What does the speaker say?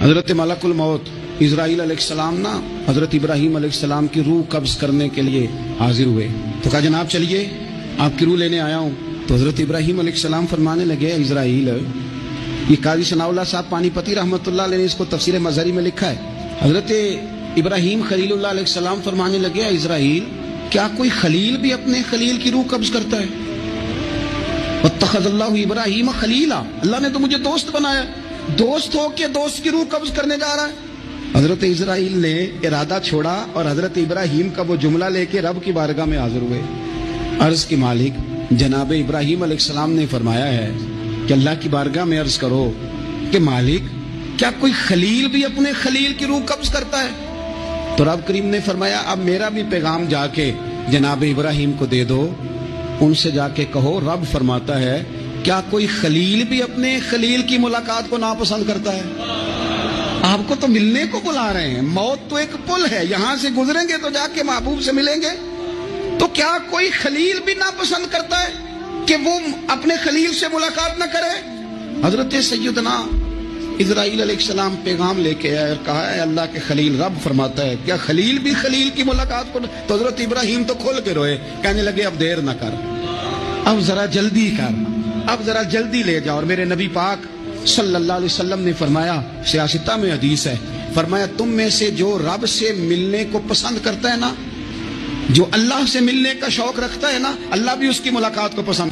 حضرت ملک الموت اسرائیل علیہ السلام نا حضرت ابراہیم علیہ السلام کی روح قبض کرنے کے لیے حاضر ہوئے تو کہا جناب چلیے آپ کی روح لینے آیا ہوں. تو حضرت ابراہیم علیہ السلام فرمانے لگے اسرائیل، یہ قاضی ثناء اللہ صاحب پانی پتی رحمۃ اللہ علیہ نے اس کو تفسیر مظہری میں لکھا ہے. حضرت ابراہیم خلیل اللہ علیہ السلام فرمانے لگے اسرائیل کیا کوئی خلیل بھی اپنے خلیل کی روح قبض کرتا ہے؟ واتخذ اللہ ابراہیم خلیلا، اللہ نے تو مجھے دوست بنایا، دوست ہو کے دوست کی روح قبض کرنے جا رہا ہے. حضرت اسرائیل نے ارادہ چھوڑا اور حضرت ابراہیم کا وہ جملہ لے کے رب کی بارگاہ میں حاضر ہوئے. عرض کی مالک جناب ابراہیم علیہ السلام نے فرمایا ہے کہ اللہ کی بارگاہ میں عرض کرو کہ مالک کیا کوئی خلیل بھی اپنے خلیل کی روح قبض کرتا ہے؟ تو رب کریم نے فرمایا اب میرا بھی پیغام جا کے جناب ابراہیم کو دے دو، ان سے جا کے کہو رب فرماتا ہے کیا کوئی خلیل بھی اپنے خلیل کی ملاقات کو ناپسند کرتا ہے؟ آپ کو تو ملنے کو بلا رہے ہیں، موت تو ایک پل ہے، یہاں سے گزریں گے تو جا کے محبوب سے ملیں گے. تو کیا کوئی خلیل بھی ناپسند کرتا ہے کہ وہ اپنے خلیل سے ملاقات نہ کرے؟ حضرت سیدنا اسرائیل علیہ السلام پیغام لے کے آئے اور کہا ہے اللہ کے خلیل رب فرماتا ہے کیا خلیل بھی خلیل کی ملاقات کو؟ تو حضرت ابراہیم تو کھول کے روئے، کہنے لگے اب دیر نہ کر، اب ذرا جلدی کر، اب ذرا جلدی لے جا. اور میرے نبی پاک صلی اللہ علیہ وسلم نے فرمایا، سیاستہ میں حدیث ہے، فرمایا تم میں سے جو رب سے ملنے کو پسند کرتا ہے نا، جو اللہ سے ملنے کا شوق رکھتا ہے نا، اللہ بھی اس کی ملاقات کو پسند